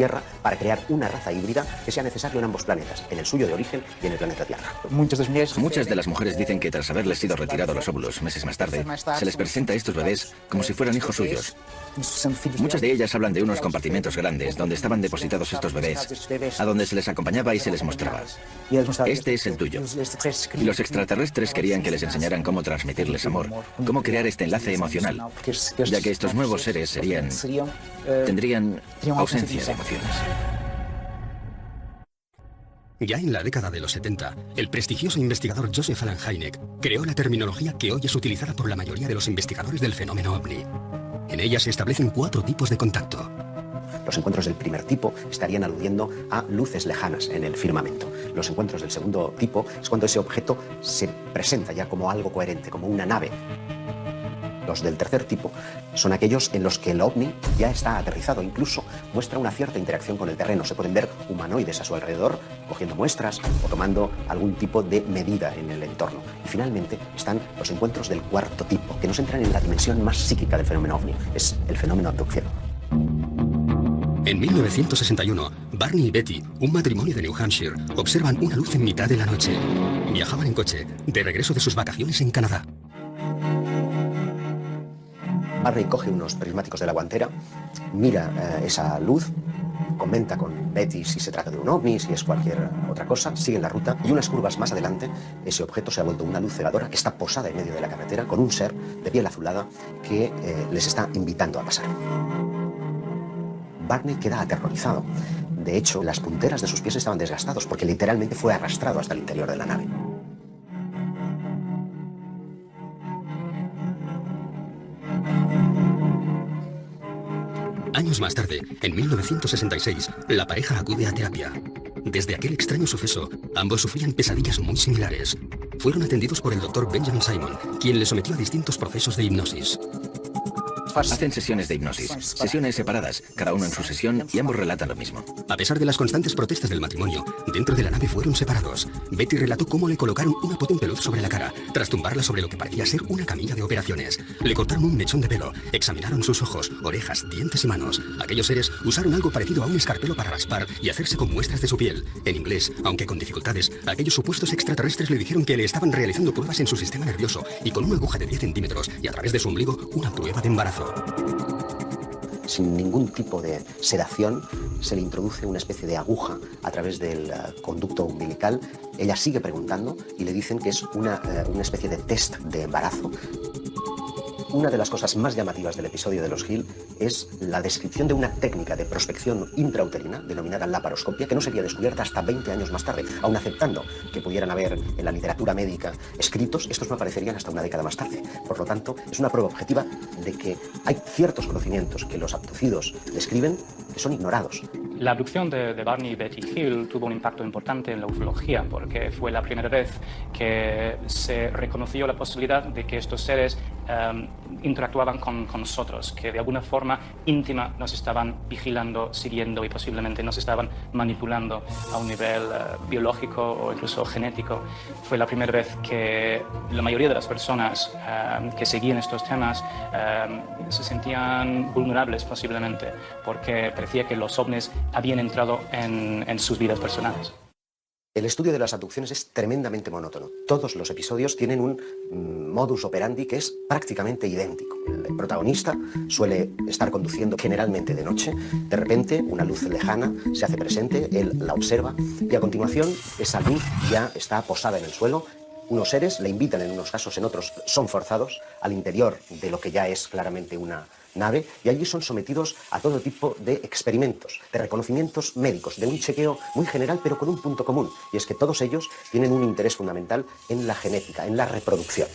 Tierra para crear una raza híbrida que sea necesaria en ambos planetas, en el suyo de origen y en el planeta Tierra. Muchas de las mujeres dicen que tras haberles sido retirados los óvulos meses más tarde, se les presenta a estos bebés como si fueran hijos suyos. Muchas de ellas hablan de unos compartimentos grandes donde estaban depositados estos bebés, a donde se les acompañaba y se les mostraba. Este es el tuyo. Y los extraterrestres querían que les enseñaran cómo transmitirles amor, cómo crear este enlace emocional, ya que estos nuevos seres tendrían ausencia de emociones. Ya en la década de los 70, el prestigioso investigador Joseph Allen Hynek creó la terminología que hoy es utilizada por la mayoría de los investigadores del fenómeno OVNI. En ella se establecen 4 tipos de contacto. Los encuentros del primer tipo estarían aludiendo a luces lejanas en el firmamento. Los encuentros del segundo tipo es cuando ese objeto se presenta ya como algo coherente, como una nave. Los del tercer tipo son aquellos en los que el ovni ya está aterrizado, incluso muestra una cierta interacción con el terreno. Se pueden ver humanoides a su alrededor, cogiendo muestras o tomando algún tipo de medida en el entorno. Y finalmente están los encuentros del cuarto tipo, que nos entran en la dimensión más psíquica del fenómeno ovni. Es el fenómeno abducción. En 1961, Barney y Betty, un matrimonio de New Hampshire, observan una luz en mitad de la noche. Viajaban en coche, de regreso de sus vacaciones en Canadá. Barney coge unos prismáticos de la guantera, mira esa luz, comenta con Betty si se trata de un ovni, si es cualquier otra cosa, siguen la ruta y unas curvas más adelante ese objeto se ha vuelto una luz cegadora que está posada en medio de la carretera con un ser de piel azulada que les está invitando a pasar. Barney queda aterrorizado. De hecho, las punteras de sus pies estaban desgastados porque literalmente fue arrastrado hasta el interior de la nave. Años más tarde, en 1966, la pareja acude a terapia. Desde aquel extraño suceso, ambos sufrían pesadillas muy similares. Fueron atendidos por el Dr. Benjamin Simon, quien les sometió a distintos procesos de hipnosis. Hacen sesiones de hipnosis, sesiones separadas, cada uno en su sesión, y ambos relatan lo mismo. A pesar de las constantes protestas del matrimonio, dentro de la nave fueron separados. Betty relató cómo le colocaron una potente luz sobre la cara, tras tumbarla sobre lo que parecía ser una camilla de operaciones. Le cortaron un mechón de pelo, examinaron sus ojos, orejas, dientes y manos. Aquellos seres usaron algo parecido a un escarpelo para raspar y hacerse con muestras de su piel. En inglés, aunque con dificultades, aquellos supuestos extraterrestres le dijeron que le estaban realizando pruebas en su sistema nervioso y con una aguja de 10 centímetros y a través de su ombligo una prueba de embarazo. Sin ningún tipo de sedación, se le introduce una especie de aguja a través del conducto umbilical. Ella sigue preguntando y le dicen que es una especie de test de embarazo. Una de las cosas más llamativas del episodio de los Hill es la descripción de una técnica de prospección intrauterina denominada laparoscopia que no sería descubierta hasta 20 años más tarde. Aun aceptando que pudieran haber en la literatura médica escritos, estos no aparecerían hasta una década más tarde. Por lo tanto, es una prueba objetiva de que hay ciertos conocimientos que los abducidos describen que son ignorados. La abducción de Barney y Betty Hill tuvo un impacto importante en la ufología porque fue la primera vez que se reconoció la posibilidad de que estos seres interactuaban con nosotros, que de alguna forma íntima nos estaban vigilando, siguiendo y posiblemente nos estaban manipulando a un nivel biológico o incluso genético. Fue la primera vez que la mayoría de las personas que seguían estos temas se sentían vulnerables posiblemente porque parecía que los ovnis habían entrado en sus vidas personales. El estudio de las abducciones es tremendamente monótono. Todos los episodios tienen un modus operandi que es prácticamente idéntico. El protagonista suele estar conduciendo generalmente de noche. De repente, una luz lejana se hace presente, él la observa y a continuación esa luz ya está posada en el suelo. Unos seres le invitan en unos casos, en otros son forzados al interior de lo que ya es claramente una nave y allí son sometidos a todo tipo de experimentos, de reconocimientos médicos, de un chequeo muy general pero con un punto común, y es que todos ellos tienen un interés fundamental en la genética, en la reproducción.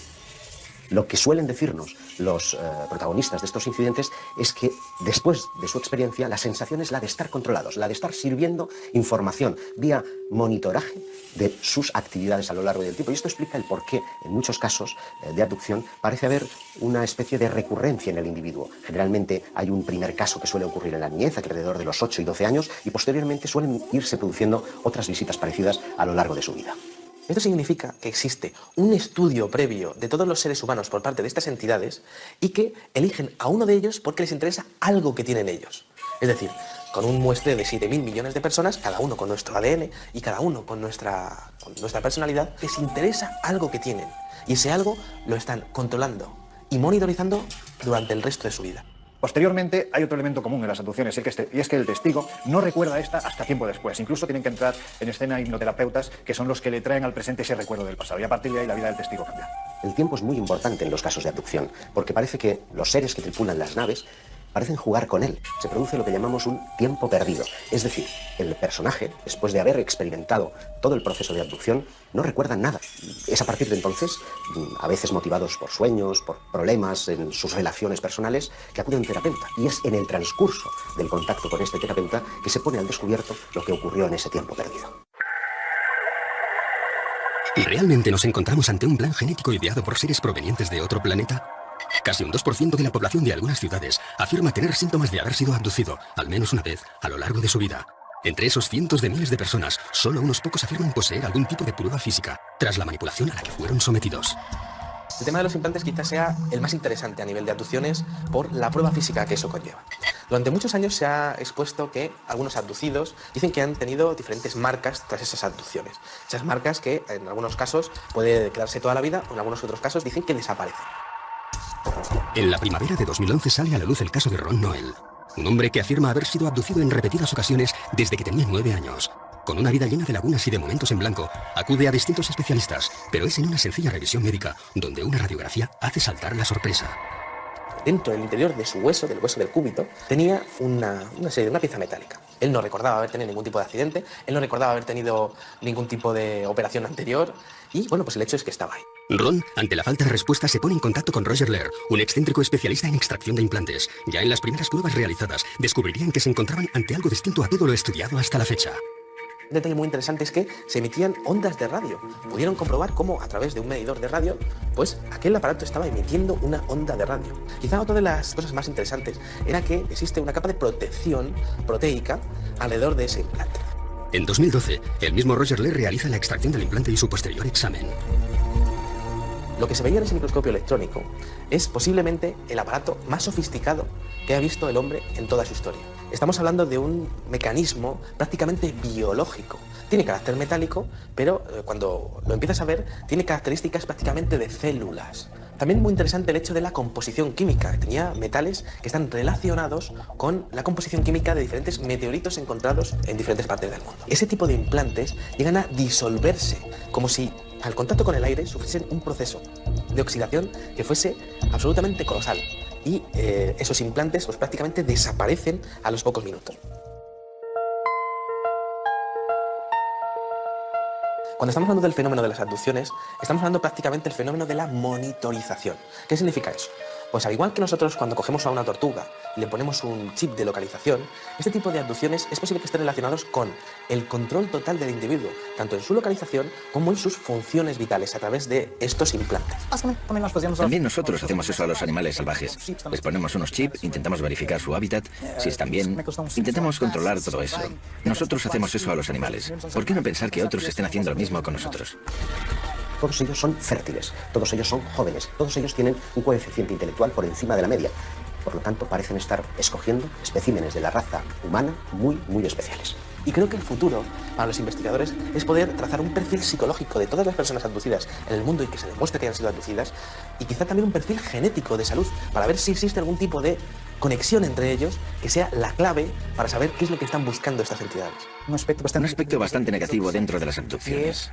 Lo que suelen decirnos los protagonistas de estos incidentes es que después de su experiencia la sensación es la de estar controlados, la de estar sirviendo información vía monitoraje de sus actividades a lo largo del tiempo. Y esto explica el por qué en muchos casos de abducción parece haber una especie de recurrencia en el individuo. Generalmente hay un primer caso que suele ocurrir en la niñez, alrededor de los 8 y 12 años, y posteriormente suelen irse produciendo otras visitas parecidas a lo largo de su vida. Esto significa que existe un estudio previo de todos los seres humanos por parte de estas entidades y que eligen a uno de ellos porque les interesa algo que tienen ellos. Es decir, con un muestreo de 7.000 millones de personas, cada uno con nuestro ADN y cada uno con nuestra personalidad, les interesa algo que tienen. Y ese algo lo están controlando y monitorizando durante el resto de su vida. Posteriormente, hay otro elemento común en las abducciones, y es que el testigo no recuerda esta hasta tiempo después. Incluso tienen que entrar en escena hipnoterapeutas, que son los que le traen al presente ese recuerdo del pasado. Y a partir de ahí la vida del testigo cambia. El tiempo es muy importante en los casos de abducción, porque parece que los seres que tripulan las naves parecen jugar con él. Se produce lo que llamamos un tiempo perdido. Es decir, el personaje, después de haber experimentado todo el proceso de abducción, no recuerda nada. Es a partir de entonces, a veces motivados por sueños, por problemas en sus relaciones personales, que acuden a un terapeuta. Y es en el transcurso del contacto con este terapeuta que se pone al descubierto lo que ocurrió en ese tiempo perdido. ¿Realmente nos encontramos ante un plan genético ideado por seres provenientes de otro planeta? Casi un 2% de la población de algunas ciudades afirma tener síntomas de haber sido abducido, al menos una vez, a lo largo de su vida. Entre esos cientos de miles de personas, solo unos pocos afirman poseer algún tipo de prueba física, tras la manipulación a la que fueron sometidos. El tema de los implantes quizás sea el más interesante a nivel de abducciones por la prueba física que eso conlleva. Durante muchos años se ha expuesto que algunos abducidos dicen que han tenido diferentes marcas tras esas abducciones. Esas marcas que en algunos casos puede quedarse toda la vida o en algunos otros casos dicen que desaparecen. En la primavera de 2011 sale a la luz el caso de Ron Noel, un hombre que afirma haber sido abducido en repetidas ocasiones desde que tenía 9 años. Con una vida llena de lagunas y de momentos en blanco, acude a distintos especialistas, pero es en una sencilla revisión médica donde una radiografía hace saltar la sorpresa. Dentro del interior de su hueso, del hueso del cúbito, tenía una pieza metálica. Él no recordaba haber tenido ningún tipo de accidente, él no recordaba haber tenido ningún tipo de operación anterior y, bueno, pues el hecho es que estaba ahí. Ron, ante la falta de respuesta, se pone en contacto con Roger Lehr, un excéntrico especialista en extracción de implantes. Ya en las primeras pruebas realizadas, descubrirían que se encontraban ante algo distinto a todo lo estudiado hasta la fecha. Un detalle muy interesante es que se emitían ondas de radio. Pudieron comprobar cómo a través de un medidor de radio, pues aquel aparato estaba emitiendo una onda de radio. Quizá otra de las cosas más interesantes era que existe una capa de protección proteica alrededor de ese implante. En 2012, el mismo Roger Lehr realiza la extracción del implante y su posterior examen. Lo que se veía en ese microscopio electrónico es posiblemente el aparato más sofisticado que ha visto el hombre en toda su historia. Estamos hablando de un mecanismo prácticamente biológico. Tiene carácter metálico, pero cuando lo empiezas a ver, tiene características prácticamente de células. También muy interesante el hecho de la composición química. Tenía metales que están relacionados con la composición química de diferentes meteoritos encontrados en diferentes partes del mundo. Ese tipo de implantes llegan a disolverse, como si al contacto con el aire sufriesen un proceso de oxidación que fuese absolutamente colosal. Y esos implantes pues, prácticamente desaparecen a los pocos minutos. Cuando estamos hablando del fenómeno de las abducciones, estamos hablando prácticamente del fenómeno de la monitorización. ¿Qué significa eso? Pues al igual que nosotros cuando cogemos a una tortuga y le ponemos un chip de localización, este tipo de abducciones es posible que estén relacionados con el control total del individuo, tanto en su localización como en sus funciones vitales a través de estos implantes. También nosotros hacemos eso a los animales salvajes. Les ponemos unos chips, intentamos verificar su hábitat, si están bien, intentamos controlar todo eso. Nosotros hacemos eso a los animales. ¿Por qué no pensar que otros estén haciendo lo mismo con nosotros? Todos ellos son fértiles, todos ellos son jóvenes, todos ellos tienen un coeficiente intelectual por encima de la media. Por lo tanto, parecen estar escogiendo especímenes de la raza humana muy, muy especiales. Y creo que el futuro, para los investigadores, es poder trazar un perfil psicológico de todas las personas abducidas en el mundo y que se demuestre que hayan sido abducidas, y quizá también un perfil genético de salud, para ver si existe algún tipo de conexión entre ellos que sea la clave para saber qué es lo que están buscando estas entidades. Un aspecto bastante negativo dentro de las abducciones.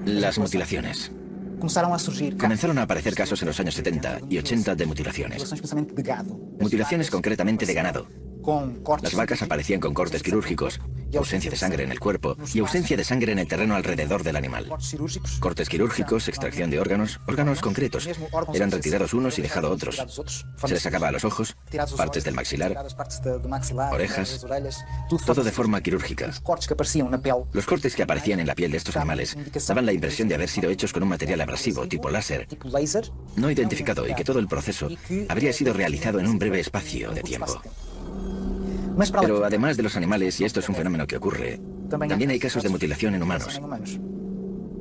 Las mutilaciones. Comenzaron a aparecer casos en los años 70 y 80 de mutilaciones. Mutilaciones concretamente de ganado. Las vacas aparecían con cortes quirúrgicos, ausencia de sangre en el cuerpo y ausencia de sangre en el terreno alrededor del animal. Cortes quirúrgicos, extracción de órganos concretos. Eran retirados unos y dejados otros. Se les sacaba los ojos, partes del maxilar, orejas, todo de forma quirúrgica. Los cortes que aparecían en la piel de estos animales daban la impresión de haber sido hechos con un material abrasivo tipo láser, no identificado, y que todo el proceso habría sido realizado en un breve espacio de tiempo. Pero además de los animales, y esto es un fenómeno que ocurre, también hay casos de mutilación en humanos.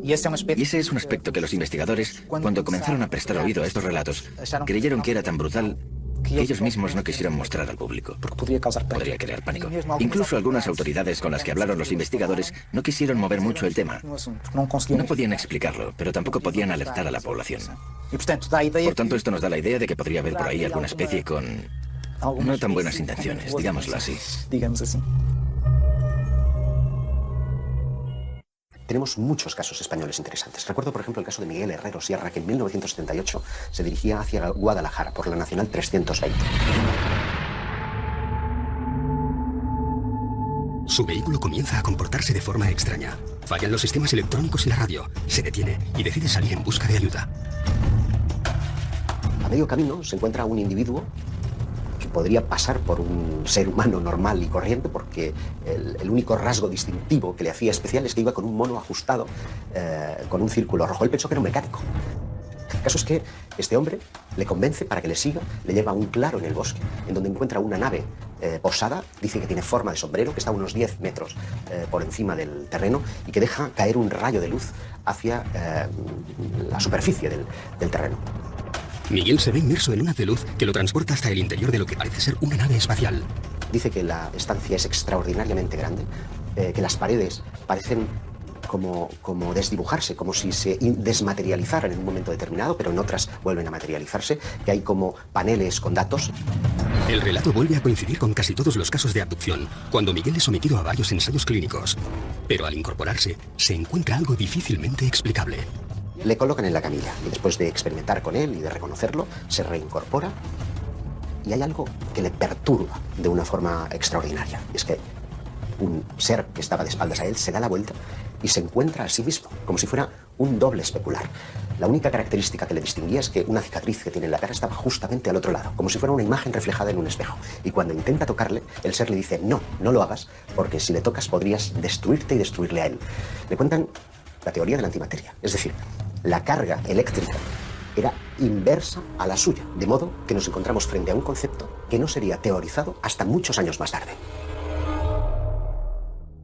Y ese es un aspecto que los investigadores, cuando comenzaron a prestar oído a estos relatos, creyeron que era tan brutal que ellos mismos no quisieron mostrar al público. Podría crear pánico. Incluso algunas autoridades con las que hablaron los investigadores no quisieron mover mucho el tema. No podían explicarlo, pero tampoco podían alertar a la población. Por tanto, esto nos da la idea de que podría haber por ahí alguna especie con no tan buenas intenciones, digámoslo así. Tenemos muchos casos españoles interesantes. Recuerdo, por ejemplo, el caso de Miguel Herrero Sierra, que en 1978 se dirigía hacia Guadalajara por la Nacional 320. Su vehículo comienza a comportarse de forma extraña. Fallan los sistemas electrónicos y la radio. Se detiene y decide salir en busca de ayuda. A medio camino se encuentra un individuo que podría pasar por un ser humano normal y corriente, porque el único rasgo distintivo que le hacía especial es que iba con un mono ajustado, con un círculo rojo. Él pensó que era un mecánico. El caso es que este hombre le convence para que le siga, le lleva a un claro en el bosque, en donde encuentra una nave posada, dice que tiene forma de sombrero, que está a unos 10 metros por encima del terreno y que deja caer un rayo de luz hacia la superficie del terreno. Miguel se ve inmerso en un haz de luz que lo transporta hasta el interior de lo que parece ser una nave espacial. Dice que la estancia es extraordinariamente grande, que las paredes parecen como desdibujarse, como si se desmaterializaran en un momento determinado, pero en otras vuelven a materializarse, que hay como paneles con datos. El relato vuelve a coincidir con casi todos los casos de abducción, cuando Miguel es sometido a varios ensayos clínicos. Pero al incorporarse, se encuentra algo difícilmente explicable. Le colocan en la camilla y después de experimentar con él y de reconocerlo, se reincorpora y hay algo que le perturba de una forma extraordinaria. Es que un ser que estaba de espaldas a él se da la vuelta y se encuentra a sí mismo, como si fuera un doble especular. La única característica que le distinguía es que una cicatriz que tiene en la cara estaba justamente al otro lado, como si fuera una imagen reflejada en un espejo. Y cuando intenta tocarle, el ser le dice, no, no lo hagas, porque si le tocas podrías destruirte y destruirle a él. Le cuentan la teoría de la antimateria, es decir, la carga eléctrica era inversa a la suya, de modo que nos encontramos frente a un concepto que no sería teorizado hasta muchos años más tarde.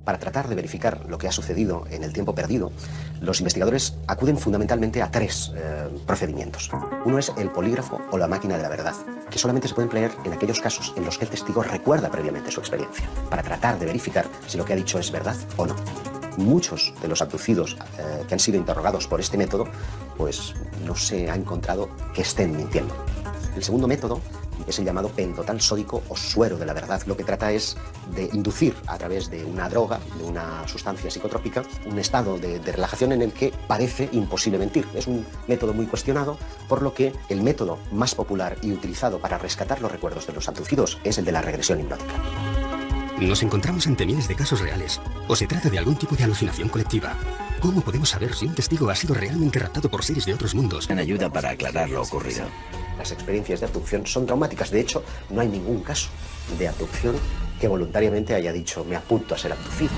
Para tratar de verificar lo que ha sucedido en el tiempo perdido, los investigadores acuden fundamentalmente a tres procedimientos. Uno es el polígrafo o la máquina de la verdad, que solamente se puede emplear en aquellos casos en los que el testigo recuerda previamente su experiencia, para tratar de verificar si lo que ha dicho es verdad o no. Muchos de los abducidos que han sido interrogados por este método, pues no se ha encontrado que estén mintiendo. El segundo método es el llamado pentotal sódico o suero de la verdad. Lo que trata es de inducir a través de una droga, de una sustancia psicotrópica, un estado de relajación en el que parece imposible mentir. Es un método muy cuestionado, por lo que el método más popular y utilizado para rescatar los recuerdos de los abducidos es el de la regresión hipnótica. Nos encontramos ante miles de casos reales, o se trata de algún tipo de alucinación colectiva. ¿Cómo podemos saber si un testigo ha sido realmente raptado por seres de otros mundos? En ayuda para aclarar lo ocurrido. Las experiencias de abducción son traumáticas. De hecho, no hay ningún caso de abducción que voluntariamente haya dicho me apunto a ser abducido.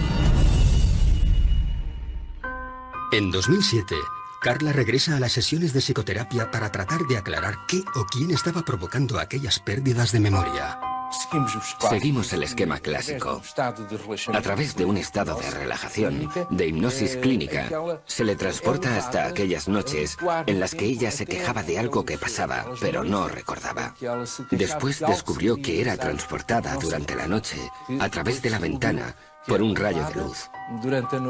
En 2007, Carla regresa a las sesiones de psicoterapia para tratar de aclarar qué o quién estaba provocando aquellas pérdidas de memoria. Seguimos el esquema clásico. A través de un estado de relajación, de hipnosis clínica, se le transporta hasta aquellas noches en las que ella se quejaba de algo que pasaba, pero no recordaba. Después descubrió que era transportada durante la noche, a través de la ventana, por un rayo de luz,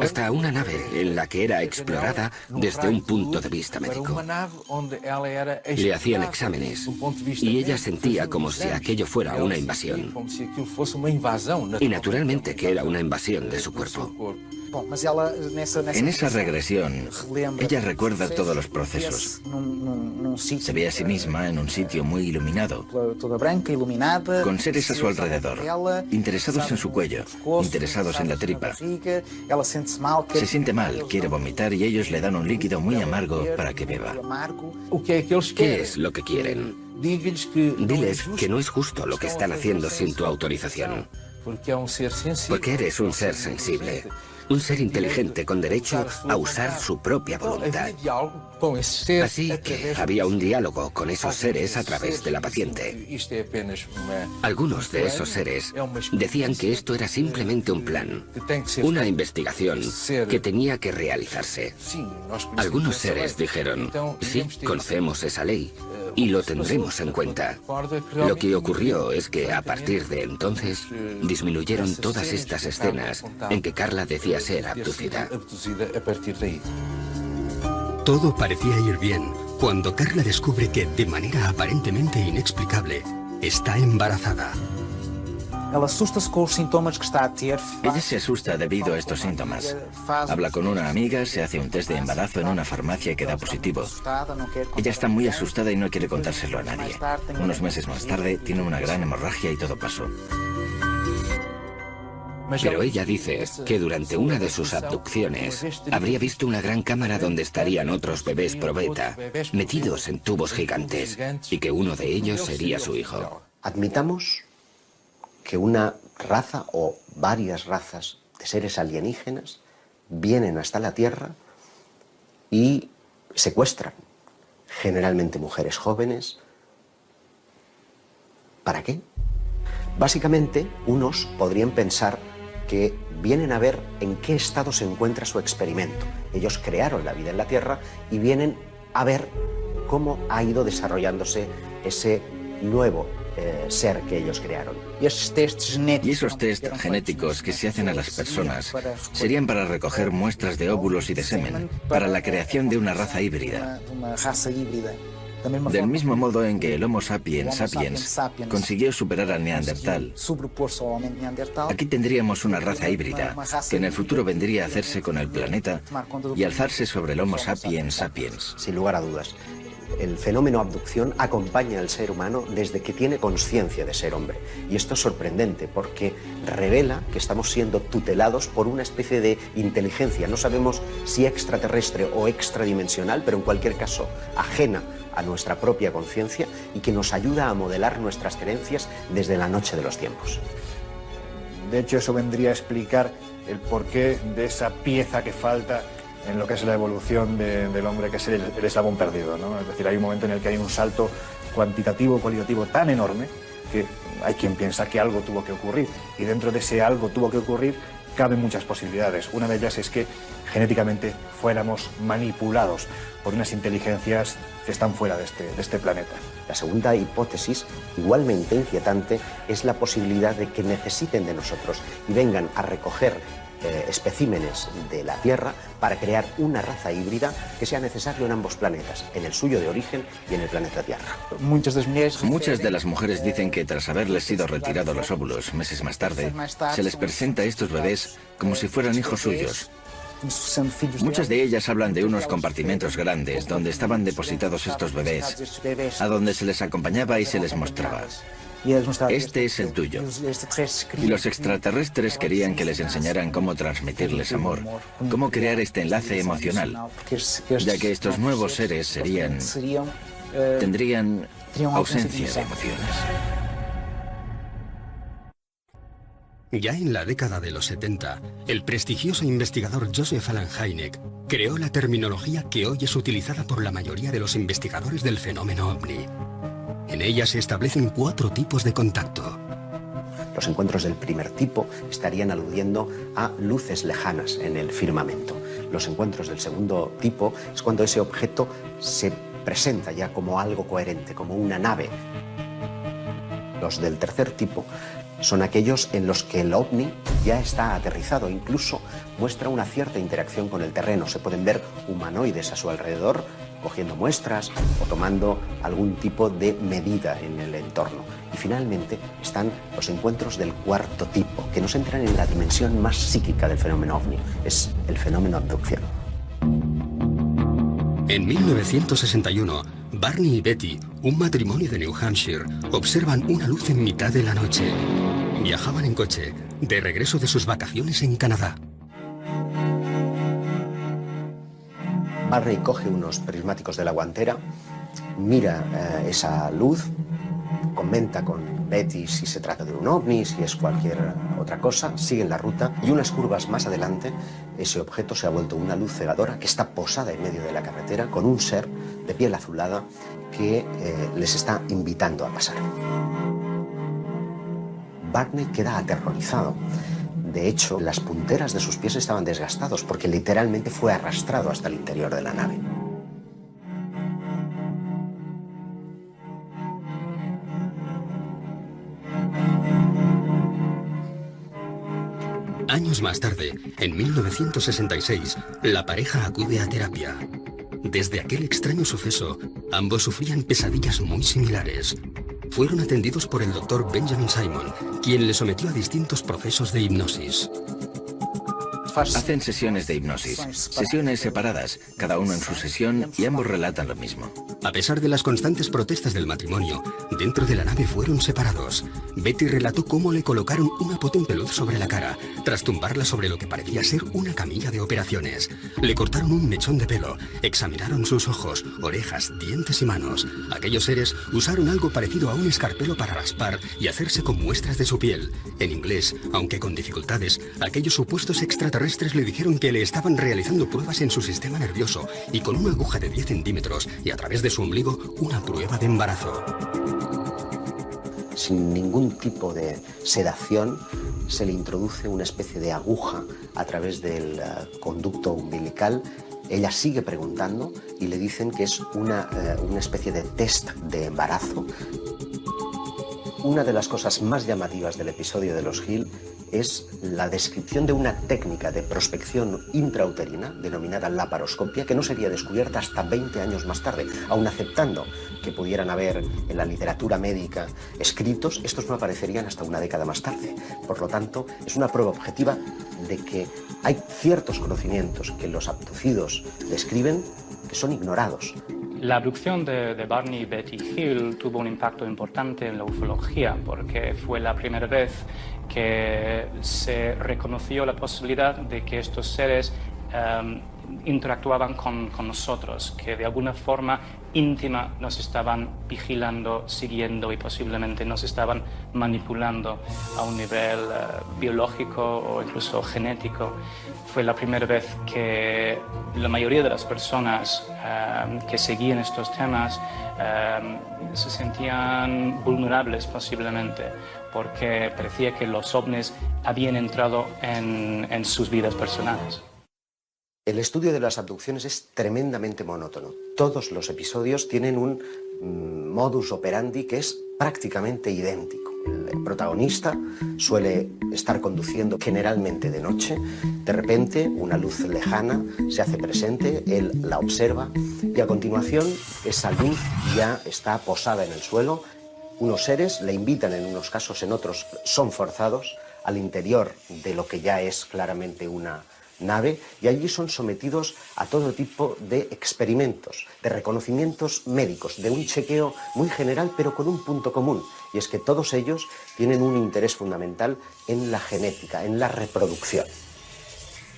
hasta una nave en la que era explorada desde un punto de vista médico. Le hacían exámenes y ella sentía como si aquello fuera una invasión. Y naturalmente que era una invasión de su cuerpo. En esa regresión, ella recuerda todos los procesos. Se ve a sí misma en un sitio muy iluminado, con seres a su alrededor, interesados en su cuello, interesados en la tripa. Se siente mal, quiere vomitar y ellos le dan un líquido muy amargo para que beba. ¿Qué es lo que quieren? Diles que no es justo lo que están haciendo sin tu autorización, porque eres un ser sensible. Un ser inteligente con derecho a usar su propia voluntad. Así que había un diálogo con esos seres a través de la paciente. Algunos de esos seres decían que esto era simplemente un plan, una investigación que tenía que realizarse. Algunos seres dijeron, sí, conocemos esa ley. y lo tendremos en cuenta. Lo que ocurrió es que a partir de entonces disminuyeron todas estas escenas en que Carla decía ser abducida. Todo parecía ir bien cuando Carla descubre que, de manera aparentemente inexplicable, está embarazada. Ella se asusta debido a estos síntomas. Habla con una amiga, se hace un test de embarazo en una farmacia y queda positivo. Ella está muy asustada y no quiere contárselo a nadie. Unos meses más tarde tiene una gran hemorragia y todo pasó. Pero ella dice que durante una de sus abducciones habría visto una gran cámara donde estarían otros bebés probeta, metidos en tubos gigantes, y que uno de ellos sería su hijo. Admitamos que una raza o varias razas de seres alienígenas vienen hasta la Tierra y secuestran, generalmente mujeres jóvenes. ¿Para qué? Básicamente, unos podrían pensar que vienen a ver en qué estado se encuentra su experimento. Ellos crearon la vida en la Tierra y vienen a ver cómo ha ido desarrollándose ese nuevo ser que ellos crearon. Y esos test genéticos que se hacen a las personas serían para recoger muestras de óvulos y de semen, para la creación de una raza híbrida. Del mismo modo en que el Homo sapiens sapiens consiguió superar al Neandertal, aquí tendríamos una raza híbrida que en el futuro vendría a hacerse con el planeta y alzarse sobre el Homo sapiens sapiens. Sin lugar a dudas, el fenómeno abducción acompaña al ser humano desde que tiene conciencia de ser hombre. Y esto es sorprendente porque revela que estamos siendo tutelados por una especie de inteligencia. No sabemos si extraterrestre o extradimensional, pero en cualquier caso ajena a nuestra propia conciencia y que nos ayuda a modelar nuestras creencias desde la noche de los tiempos. De hecho, eso vendría a explicar el porqué de esa pieza que falta en lo que es la evolución del hombre, que es el eslabón perdido, ¿no? Es decir, hay un momento en el que hay un salto cuantitativo, cualitativo tan enorme que hay quien piensa que algo tuvo que ocurrir, y dentro de ese algo tuvo que ocurrir caben muchas posibilidades. Una de ellas es que genéticamente fuéramos manipulados por unas inteligencias que están fuera de este planeta. La segunda hipótesis, igualmente inquietante, es la posibilidad de que necesiten de nosotros y vengan a recoger especímenes de la Tierra para crear una raza híbrida que sea necesario en ambos planetas, en el suyo de origen y en el planeta Tierra. Muchas de las mujeres dicen que tras haberles sido retirados los óvulos meses más tarde, se les presenta a estos bebés como si fueran hijos suyos. Muchas de ellas hablan de unos compartimentos grandes donde estaban depositados estos bebés, a donde se les acompañaba y se les mostraba: este es el tuyo. Y los extraterrestres querían que les enseñaran cómo transmitirles amor, cómo crear este enlace emocional, ya que estos nuevos seres tendrían ausencia de emociones. Ya en la década de los 70, el prestigioso investigador Joseph Allen Hynek creó la terminología que hoy es utilizada por la mayoría de los investigadores del fenómeno ovni. En ella se establecen 4 tipos de contacto. Los encuentros del primer tipo estarían aludiendo a luces lejanas en el firmamento. Los encuentros del segundo tipo es cuando ese objeto se presenta ya como algo coherente, como una nave. Los del tercer tipo son aquellos en los que el ovni ya está aterrizado, incluso muestra una cierta interacción con el terreno. Se pueden ver humanoides a su alrededor, cogiendo muestras o tomando algún tipo de medida en el entorno. Y finalmente están los encuentros del cuarto tipo, que nos entran en la dimensión más psíquica del fenómeno ovni. Es el fenómeno abducción. En 1961, Barney y Betty, un matrimonio de New Hampshire, observan una luz en mitad de la noche. Viajaban en coche, de regreso de sus vacaciones en Canadá. Barney coge unos prismáticos de la guantera, mira esa luz, comenta con Betty si se trata de un ovni, si es cualquier otra cosa, siguen la ruta y unas curvas más adelante ese objeto se ha vuelto una luz cegadora que está posada en medio de la carretera con un ser de piel azulada que les está invitando a pasar. Barney queda aterrorizado. De hecho, las punteras de sus pies estaban desgastados porque literalmente fue arrastrado hasta el interior de la nave. Años más tarde, en 1966, la pareja acude a terapia. Desde aquel extraño suceso, ambos sufrían pesadillas muy similares. Fueron atendidos por el doctor Benjamin Simon, quien les sometió a distintos procesos de hipnosis. Hacen sesiones de hipnosis, sesiones separadas, cada uno en su sesión, y ambos relatan lo mismo. A pesar de las constantes protestas del matrimonio, dentro de la nave fueron separados. Betty relató cómo le colocaron una potente luz sobre la cara, tras tumbarla sobre lo que parecía ser una camilla de operaciones. Le cortaron un mechón de pelo, examinaron sus ojos, orejas, dientes y manos. Aquellos seres usaron algo parecido a un escarpelo para raspar y hacerse con muestras de su piel. En inglés, aunque con dificultades, aquellos supuestos extraterrestres le dijeron que le estaban realizando pruebas en su sistema nervioso y con una aguja de 10 centímetros y a través de su ombligo una prueba de embarazo. Sin ningún tipo de sedación, se le introduce una especie de aguja a través del conducto umbilical. Ella sigue preguntando y le dicen que es una especie de test de embarazo. Una de las cosas más llamativas del episodio de los Hill es la descripción de una técnica de prospección intrauterina denominada laparoscopia, que no sería descubierta hasta 20 años más tarde. Aun aceptando que pudieran haber en la literatura médica escritos, estos no aparecerían hasta una década más tarde. Por lo tanto, es una prueba objetiva de que hay ciertos conocimientos que los abducidos describen que son ignorados. La abducción de Barney y Betty Hill tuvo un impacto importante en la ufología porque fue la primera vez que se reconoció la posibilidad de que estos seres interactuaban con nosotros, que de alguna forma íntima nos estaban vigilando, siguiendo y posiblemente nos estaban manipulando a un nivel biológico o incluso genético. Fue la primera vez que la mayoría de las personas que seguían estos temas se sentían vulnerables posiblemente, porque parecía que los ovnis habían entrado en sus vidas personales. El estudio de las abducciones es tremendamente monótono. Todos los episodios tienen un modus operandi que es prácticamente idéntico. El protagonista suele estar conduciendo generalmente de noche. De repente, una luz lejana se hace presente, él la observa y a continuación esa luz ya está posada en el suelo. Unos seres le invitan, en unos casos, en otros son forzados al interior de lo que ya es claramente una nave, y allí son sometidos a todo tipo de experimentos, de reconocimientos médicos, de un chequeo muy general pero con un punto común, y es que todos ellos tienen un interés fundamental en la genética, en la reproducción.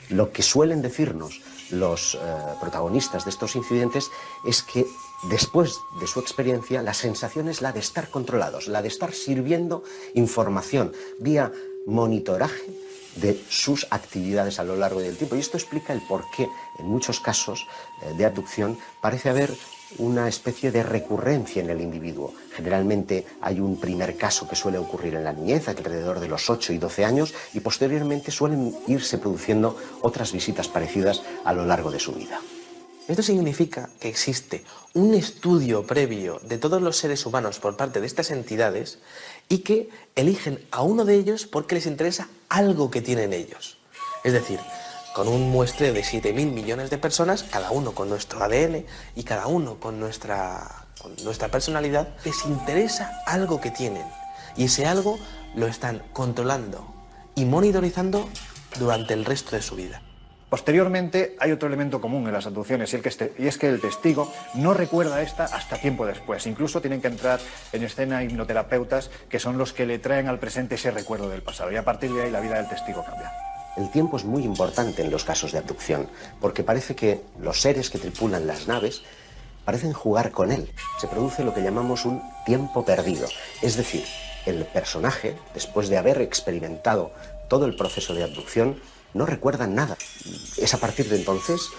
Lo que suelen decirnos los protagonistas de estos incidentes es que después de su experiencia la sensación es la de estar controlados, la de estar sirviendo información vía monitoraje de sus actividades a lo largo del tiempo. Y esto explica el por qué en muchos casos de abducción parece haber una especie de recurrencia en el individuo. Generalmente hay un primer caso que suele ocurrir en la niñez, alrededor de los 8 y 12 años, y posteriormente suelen irse produciendo otras visitas parecidas a lo largo de su vida. Esto significa que existe un estudio previo de todos los seres humanos por parte de estas entidades y que eligen a uno de ellos porque les interesa algo que tienen ellos. Es decir, con un muestreo de 7.000 millones de personas, cada uno con nuestro ADN y cada uno con nuestra personalidad, les interesa algo que tienen. Y ese algo lo están controlando y monitorizando durante el resto de su vida. Posteriormente hay otro elemento común en las abducciones y es que el testigo no recuerda esta hasta tiempo después. Incluso tienen que entrar en escena hipnoterapeutas que son los que le traen al presente ese recuerdo del pasado, y a partir de ahí la vida del testigo cambia. El tiempo es muy importante en los casos de abducción porque parece que los seres que tripulan las naves parecen jugar con él. Se produce lo que llamamos un tiempo perdido, es decir, el personaje, después de haber experimentado todo el proceso de abducción, no recuerdan nada. Es a partir de entonces,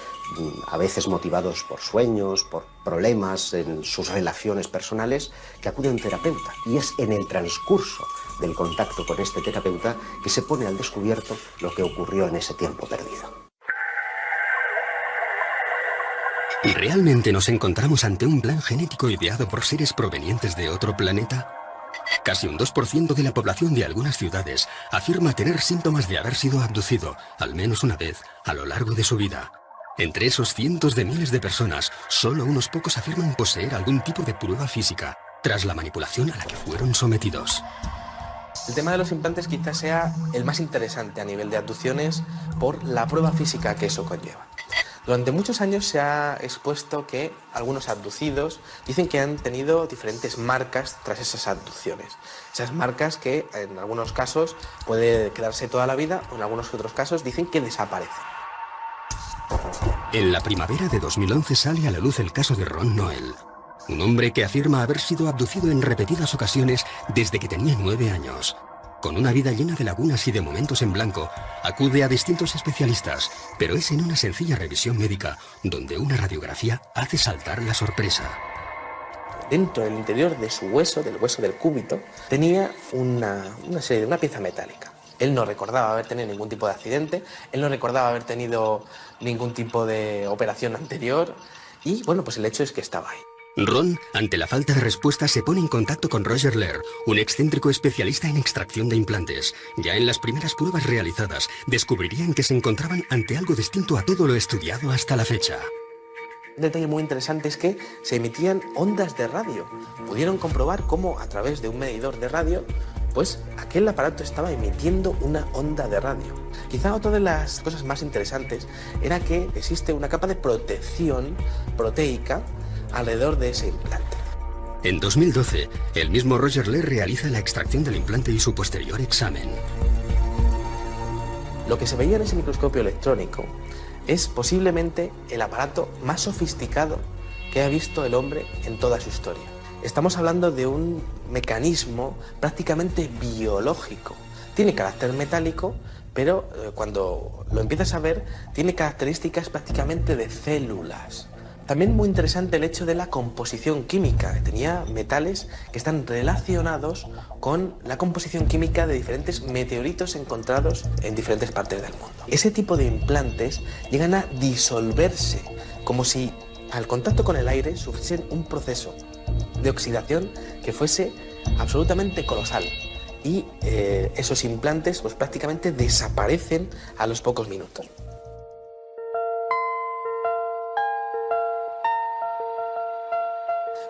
a veces motivados por sueños, por problemas en sus relaciones personales, que acuden a un terapeuta. Y es en el transcurso del contacto con este terapeuta que se pone al descubierto lo que ocurrió en ese tiempo perdido. ¿Realmente nos encontramos ante un plan genético ideado por seres provenientes de otro planeta? Casi un 2% de la población de algunas ciudades afirma tener síntomas de haber sido abducido, al menos una vez, a lo largo de su vida. Entre esos cientos de miles de personas, solo unos pocos afirman poseer algún tipo de prueba física, tras la manipulación a la que fueron sometidos. El tema de los implantes quizás sea el más interesante a nivel de abducciones por la prueba física que eso conlleva. Durante muchos años se ha expuesto que algunos abducidos dicen que han tenido diferentes marcas tras esas abducciones. Esas marcas que en algunos casos puede quedarse toda la vida o en algunos otros casos dicen que desaparecen. En la primavera de 2011 sale a la luz el caso de Ron Noel, un hombre que afirma haber sido abducido en repetidas ocasiones desde que tenía 9 años. Con una vida llena de lagunas y de momentos en blanco, acude a distintos especialistas, pero es en una sencilla revisión médica donde una radiografía hace saltar la sorpresa. Dentro del interior de su hueso, del hueso del cúbito, tenía una pieza metálica. Él no recordaba haber tenido ningún tipo de accidente, él no recordaba haber tenido ningún tipo de operación anterior y, bueno, pues el hecho es que estaba ahí. Ron, ante la falta de respuesta, se pone en contacto con Roger Lehr, un excéntrico especialista en extracción de implantes. Ya en las primeras pruebas realizadas, descubrirían que se encontraban ante algo distinto a todo lo estudiado hasta la fecha. Un detalle muy interesante es que se emitían ondas de radio. Pudieron comprobar cómo, a través de un medidor de radio, pues aquel aparato estaba emitiendo una onda de radio. Quizá otra de las cosas más interesantes era que existe una capa de protección proteica alrededor de ese implante. En 2012, el mismo Roger Lehr realiza la extracción del implante y su posterior examen. Lo que se veía en ese microscopio electrónico es posiblemente el aparato más sofisticado que ha visto el hombre en toda su historia. Estamos hablando de un mecanismo prácticamente biológico. Tiene carácter metálico, pero cuando lo empiezas a ver, tiene características prácticamente de células. También muy interesante el hecho de la composición química. Tenía metales que están relacionados con la composición química de diferentes meteoritos encontrados en diferentes partes del mundo. Ese tipo de implantes llegan a disolverse, como si al contacto con el aire sufriesen un proceso de oxidación que fuese absolutamente colosal. Y esos implantes pues prácticamente desaparecen a los pocos minutos.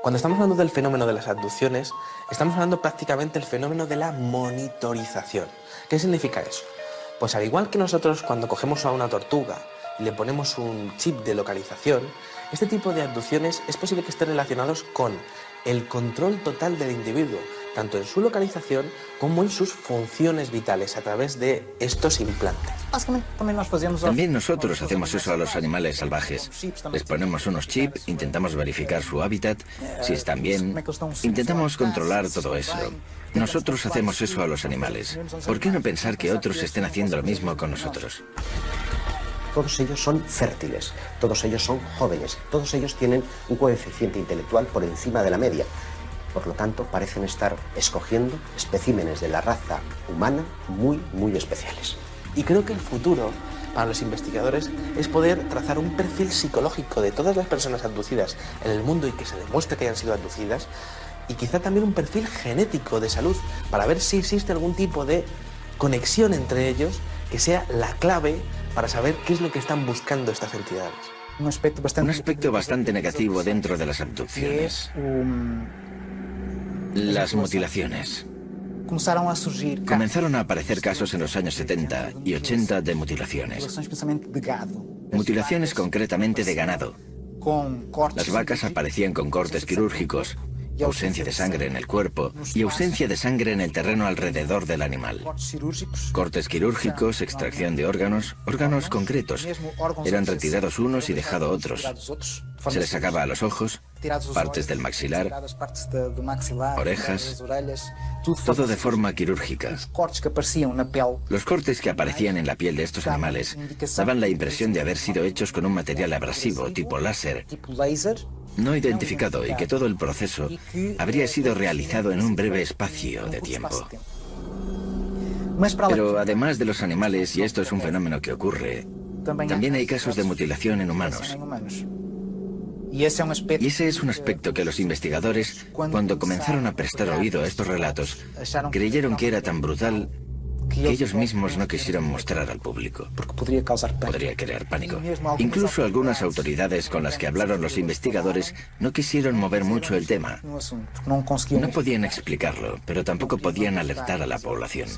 Cuando estamos hablando del fenómeno de las abducciones, estamos hablando prácticamente del fenómeno de la monitorización. ¿Qué significa eso? Pues al igual que nosotros cuando cogemos a una tortuga y le ponemos un chip de localización, este tipo de abducciones es posible que estén relacionados con el control total del individuo, tanto en su localización como en sus funciones vitales a través de estos implantes. También nosotros hacemos eso a los animales salvajes. Les ponemos unos chips, intentamos verificar su hábitat, si están bien, intentamos controlar todo eso. Nosotros hacemos eso a los animales. ¿Por qué no pensar que otros estén haciendo lo mismo con nosotros? Todos ellos son fértiles, todos ellos son jóvenes, todos ellos tienen un coeficiente intelectual por encima de la media. Por lo tanto, parecen estar escogiendo especímenes de la raza humana muy especiales. Y creo que el futuro para los investigadores es poder trazar un perfil psicológico de todas las personas abducidas en el mundo y que se demuestre que hayan sido abducidas, y quizá también un perfil genético de salud para ver si existe algún tipo de conexión entre ellos que sea la clave para saber qué es lo que están buscando estas entidades. Un aspecto bastante negativo dentro de las abducciones. Las mutilaciones. Comenzaron a aparecer casos en los años 70 y 80 de mutilaciones. Mutilaciones concretamente de ganado. Las vacas aparecían con cortes quirúrgicos, ausencia de sangre en el cuerpo y ausencia de sangre en el terreno alrededor del animal. Cortes quirúrgicos, extracción de órganos concretos. Eran retirados unos y dejados otros. Se les sacaba a los ojos, partes del maxilar, orejas, todo de forma quirúrgica. Los cortes que aparecían en la piel de estos animales daban la impresión de haber sido hechos con un material abrasivo tipo láser, no identificado, y que todo el proceso habría sido realizado en un breve espacio de tiempo. Pero además de los animales, y esto es un fenómeno que ocurre, también hay casos de mutilación en humanos. Y ese es un aspecto que los investigadores, cuando comenzaron a prestar oído a estos relatos, creyeron que era tan brutal que ellos mismos no quisieron mostrar al público. Podría crear pánico. Incluso algunas autoridades con las que hablaron los investigadores no quisieron mover mucho el tema. No podían explicarlo, pero tampoco podían alertar a la población.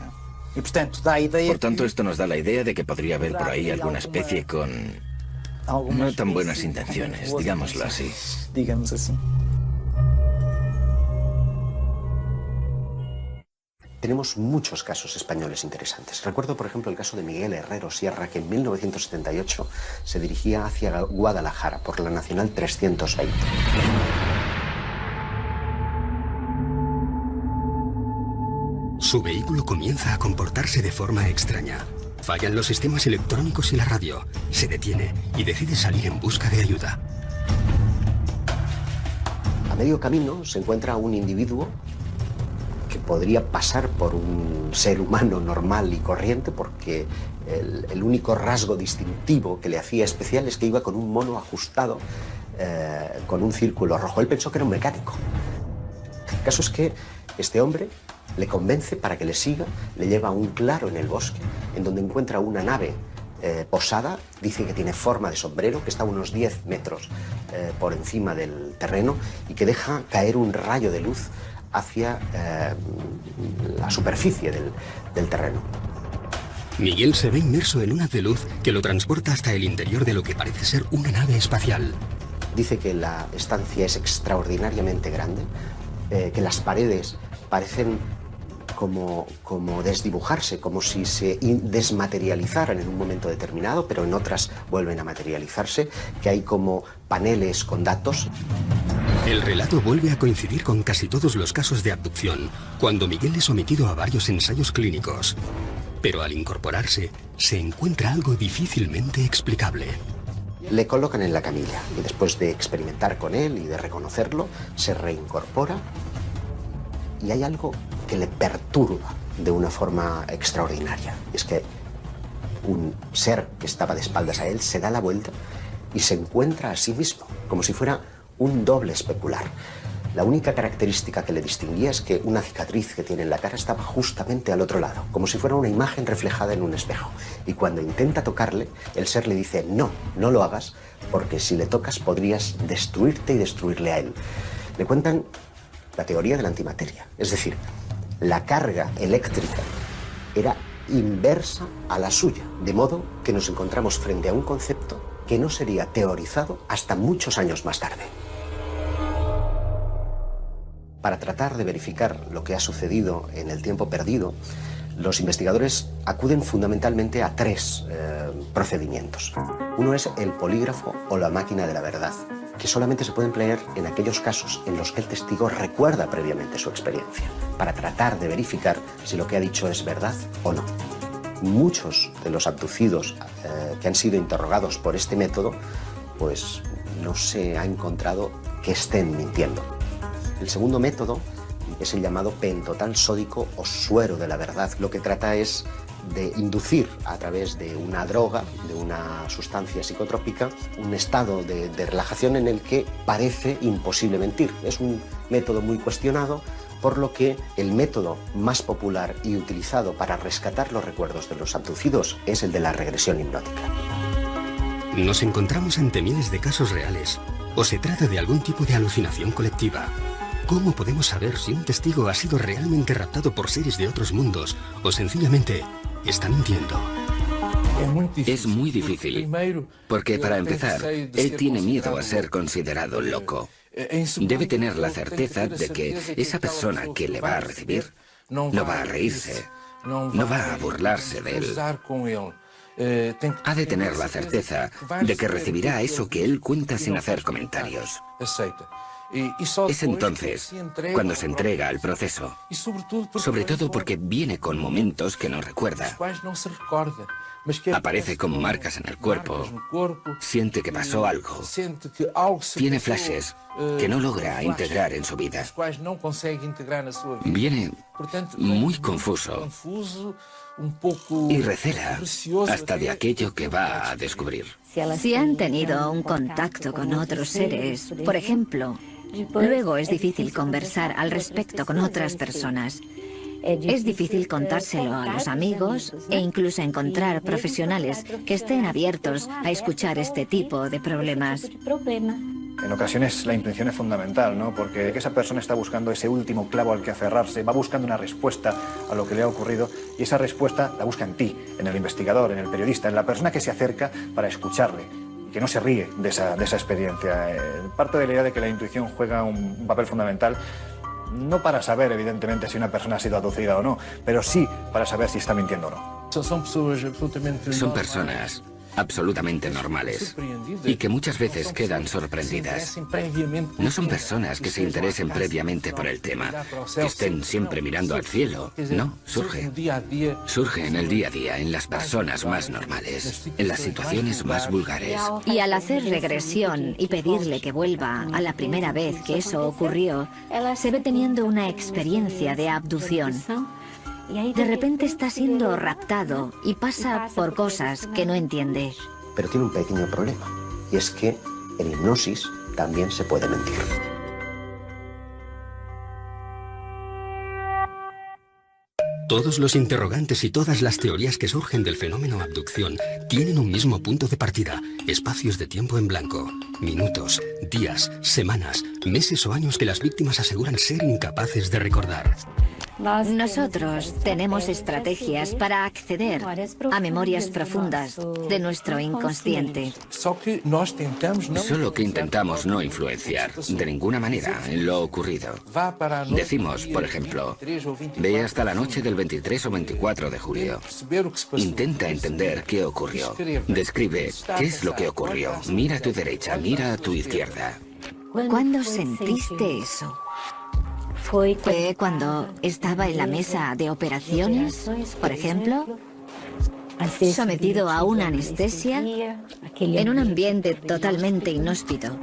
Por tanto, esto nos da la idea de que podría haber por ahí alguna especie con no tan buenas intenciones, digámoslo así. Tenemos muchos casos españoles interesantes. Recuerdo, por ejemplo, el caso de Miguel Herrero Sierra, que en 1978 se dirigía hacia Guadalajara por la Nacional 320. Su vehículo comienza a comportarse de forma extraña. Fallan los sistemas electrónicos y la radio. Se detiene y decide salir en busca de ayuda. A medio camino se encuentra un individuo que podría pasar por un ser humano normal y corriente, porque el único rasgo distintivo que le hacía especial es que iba con un mono ajustado con un círculo rojo. Él pensó que era un mecánico. El caso es que este hombre le convence para que le siga, le lleva a un claro en el bosque, en donde encuentra una nave posada, dice que tiene forma de sombrero, que está a unos 10 metros por encima del terreno y que deja caer un rayo de luz hacia la superficie del terreno. Miguel se ve inmerso en un haz de luz que lo transporta hasta el interior de lo que parece ser una nave espacial. Dice que la estancia es extraordinariamente grande, que las paredes parecen como desdibujarse, como si se desmaterializaran en un momento determinado, pero en otras vuelven a materializarse, que hay como paneles con datos. El relato vuelve a coincidir con casi todos los casos de abducción, cuando Miguel es sometido a varios ensayos clínicos. Pero al incorporarse, se encuentra algo difícilmente explicable. Le colocan en la camilla y después de experimentar con él y de reconocerlo, se reincorpora y hay algo que le perturba de una forma extraordinaria. Es que un ser que estaba de espaldas a él se da la vuelta y se encuentra a sí mismo, como si fuera un doble especular. La única característica que le distinguía es que una cicatriz que tiene en la cara estaba justamente al otro lado, como si fuera una imagen reflejada en un espejo. Y cuando intenta tocarle, el ser le dice, no, no lo hagas, porque si le tocas podrías destruirte y destruirle a él. Le cuentan la teoría de la antimateria, es decir, la carga eléctrica era inversa a la suya, de modo que nos encontramos frente a un concepto que no sería teorizado hasta muchos años más tarde. Para tratar de verificar lo que ha sucedido en el tiempo perdido, los investigadores acuden fundamentalmente a tres procedimientos. Uno es el polígrafo o la máquina de la verdad, que solamente se puede emplear en aquellos casos en los que el testigo recuerda previamente su experiencia, para tratar de verificar si lo que ha dicho es verdad o no. Muchos de los abducidos que han sido interrogados por este método, pues no se ha encontrado que estén mintiendo. El segundo método es el llamado pentotal sódico o suero de la verdad. Lo que trata es de inducir a través de una droga, de una sustancia psicotrópica, un estado de relajación en el que parece imposible mentir. Es un método muy cuestionado, por lo que el método más popular y utilizado para rescatar los recuerdos de los abducidos es el de la regresión hipnótica. ¿Nos encontramos ante miles de casos reales o se trata de algún tipo de alucinación colectiva? ¿Cómo podemos saber si un testigo ha sido realmente raptado por seres de otros mundos o sencillamente está mintiendo? Es muy difícil, porque para empezar, él tiene miedo a ser considerado loco. Debe tener la certeza de que esa persona que le va a recibir no va a reírse, no va a burlarse de él. Ha de tener la certeza de que recibirá eso que él cuenta sin hacer comentarios. Es entonces cuando se entrega al proceso, sobre todo porque viene con momentos que no recuerda. Aparece con marcas en el cuerpo, siente que pasó algo, tiene flashes que no logra integrar en su vida. Viene muy confuso, y recela hasta de aquello que va a descubrir. Si han tenido un contacto con otros seres, por ejemplo, luego es difícil conversar al respecto con otras personas. Es difícil contárselo a los amigos e incluso encontrar profesionales que estén abiertos a escuchar este tipo de problemas. En ocasiones la intuición es fundamental, ¿no? Porque esa persona está buscando ese último clavo al que aferrarse, va buscando una respuesta a lo que le ha ocurrido y esa respuesta la busca en ti, en el investigador, en el periodista, en la persona que se acerca para escucharle y que no se ríe de esa experiencia. Parte de la idea de que la intuición juega un papel fundamental, no para saber, evidentemente, si una persona ha sido abducida o no, pero sí para saber si está mintiendo o no. Son personas absolutamente normales y que muchas veces quedan sorprendidas. No son personas que se interesen previamente por el tema, que estén siempre mirando al cielo. No, surge en el día a día, en las personas más normales, en las situaciones más vulgares. Y al hacer regresión y pedirle que vuelva a la primera vez que eso ocurrió, se ve teniendo una experiencia de abducción. De repente está siendo raptado y pasa por cosas que no entiende. Pero tiene un pequeño problema, y es que en hipnosis también se puede mentir. Todos los interrogantes y todas las teorías que surgen del fenómeno abducción tienen un mismo punto de partida, espacios de tiempo en blanco, minutos, días, semanas, meses o años que las víctimas aseguran ser incapaces de recordar. Nosotros tenemos estrategias para acceder a memorias profundas de nuestro inconsciente. Solo que intentamos no influenciar de ninguna manera en lo ocurrido. Decimos, por ejemplo, ve hasta la noche del 23 o 24 de julio. Intenta entender qué ocurrió. Describe qué es lo que ocurrió. Mira a tu derecha, mira a tu izquierda. ¿Cuándo sentiste eso? ¿Fue cuando estaba en la mesa de operaciones, por ejemplo? ¿Sometido a una anestesia? ¿En un ambiente totalmente inhóspito?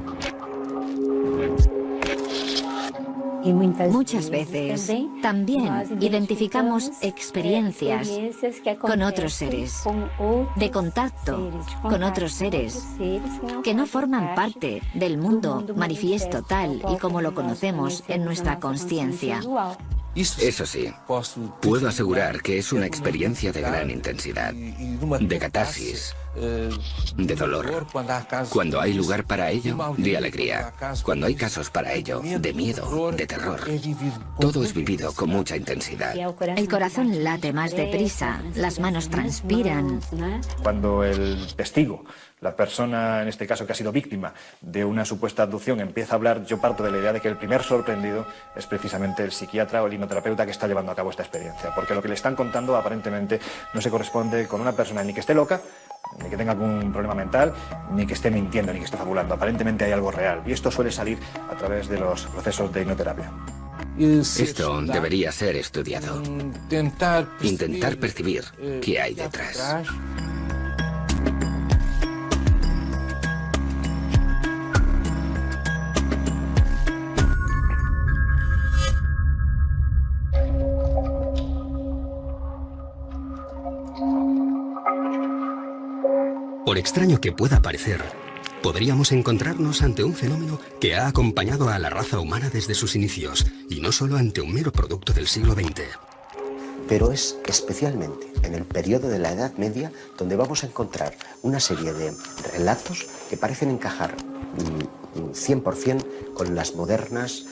Muchas veces también identificamos experiencias con otros seres, de contacto con otros seres que no forman parte del mundo manifiesto tal y como lo conocemos en nuestra consciencia. Eso sí, puedo asegurar que es una experiencia de gran intensidad, de catarsis, de dolor. Cuando hay lugar para ello, de alegría. Cuando hay casos para ello, de miedo, de terror. Todo es vivido con mucha intensidad. El corazón late más deprisa, las manos transpiran. Cuando el testigo, la persona en este caso que ha sido víctima de una supuesta abducción, empieza a hablar, yo parto de la idea de que el primer sorprendido es precisamente el psiquiatra o el hipnoterapeuta que está llevando a cabo esta experiencia, porque lo que le están contando aparentemente no se corresponde con una persona ni que esté loca, ni que tenga algún problema mental, ni que esté mintiendo, ni que esté fabulando. Aparentemente hay algo real, y esto suele salir a través de los procesos de hipnoterapia. Esto debería ser estudiado. Intentar percibir qué hay detrás. Por extraño que pueda parecer, podríamos encontrarnos ante un fenómeno que ha acompañado a la raza humana desde sus inicios, y no solo ante un mero producto del siglo XX. Pero es especialmente en el periodo de la Edad Media donde vamos a encontrar una serie de relatos que parecen encajar 100% con las modernas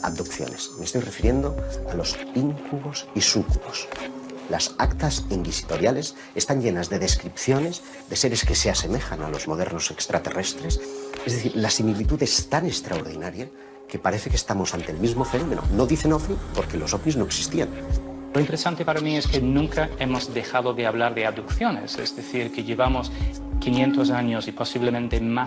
abducciones. Me estoy refiriendo a los íncubos y súcubos. Las actas inquisitoriales están llenas de descripciones de seres que se asemejan a los modernos extraterrestres. Es decir, la similitud es tan extraordinaria que parece que estamos ante el mismo fenómeno. No dicen ovni porque los ovnis no existían. Lo interesante para mí es que nunca hemos dejado de hablar de abducciones, es decir, que llevamos 500 años y posiblemente más